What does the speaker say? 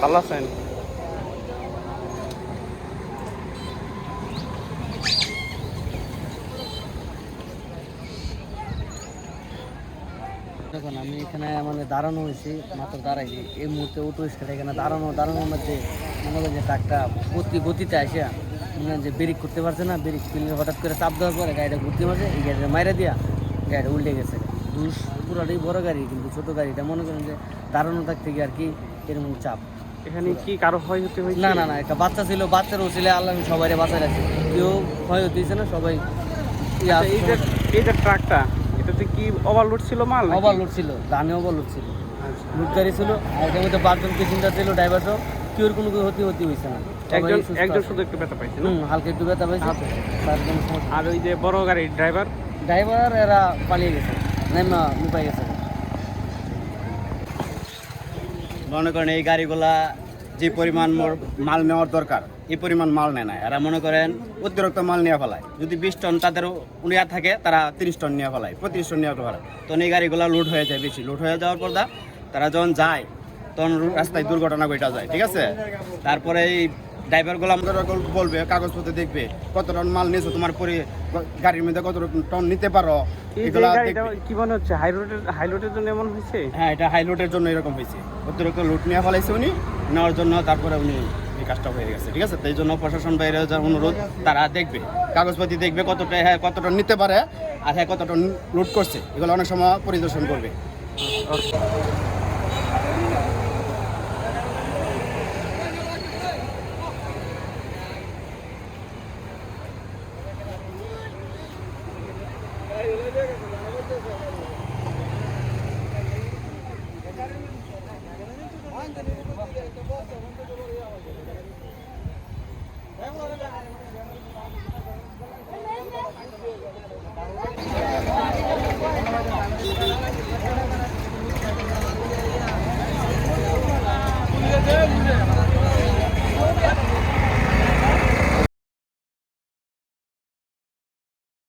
ভালো আছেন? দেখুন আমি এখানে মানে দাঁড়ানো হয়েছি, মাত্র দাঁড়াইছি এই মুহূর্তে অটো স্টার্ট এখানে দাঁড়ানোর মধ্যে মনে করেন যে ট্রাকটা গতিতে আসে মনে হয় যে ব্রেক করতে পারছে না, ব্রেক ফিল্ডে হঠাৎ করে চাপ দেওয়ার পরে গাড়িটা ঘুরতে মারছে, এই গাড়িটা মাইরা দিয়া গাড়িটা উল্টে গেছে। দুষ পুরাটাই বড় গাড়ি, কিন্তু ছোটো গাড়িটা মনে করেন যে দাঁড়ানো থাক থেকে আর কি এরকম চাপ। এখানে কি কারো ক্ষয় হতে হয়েছে? না না না, একটা বাচ্চা ছিল, বাচ্চারও ছিল, আল্লাহ সবাই বাঁচায় রাখছে, কেউ ক্ষয় হতেছে না, সবাই। এই যে ট্রাকটা, এটাতে কি ওভারলোড ছিল মাল? ওভারলোড ছিল, ধানে ওভারলোড ছিল, আচ্ছা। লুট গাড়ি ছিল, আর এটার মধ্যে 5 জন প্যাসেঞ্জার ছিল, ড্রাইভারও কেউ কোনো ক্ষতি হয়েছে না, একজন শুধু একটু ব্যথা পাইছে না? হালকা একটু ব্যথা পাইছে। আর ওই যে বড় গাড়ির ড্রাইভার এরা পালিয়ে গেছে, নেমা লুপাই গেছে। মনে করেন এই গাড়িগুলা যে পরিমাণ মাল নেওয়ার দরকার এই পরিমাণ মাল নেয় না, এরা মনে করেন অতিরিক্ত মাল নিয়ে ফেলায়। যদি 20 টন তাদের উনিয়া থাকে, তারা 30 টন নিয়ে ফেলায়, 35 টন নিয়ে ফেলায়। তখন এই গাড়িগুলো লোড হয়ে যায়, বেশি লোড হয়ে যাওয়ার পর তারা যখন যায় তখন রাস্তায় দুর্ঘটনা ঘটে যায়, ঠিক আছে। তারপরে এই ড্রাইভারগুলো আমাদের বলবে, কাগজপত্র দেখবে, কত টন মাল নিয়েছো, তোমার পরে গাড়ির মধ্যে কত টন নিতে পারো, এগুলা দেখবে। কি মনে হচ্ছে হাই লোডের জন্য এমন হয়েছে? হ্যাঁ, এটা হাই লোডের জন্য এরকম হয়েছে, অতিরিক্ত লোড নিয়ে ফেলাইছে উনি, নেওয়ার জন্য তারপরে উনি এই কাজটা হয়ে গেছে, ঠিক আছে। তাই জন্য প্রশাসন বাইরে যাওয়ার অনুরোধ, তারা দেখবে কাগজপাতি দেখবে, কতটা নিতে পারে আর কতটা লোড করছে, এগুলো অনেক সময় পরিদর্শন করবে। Good.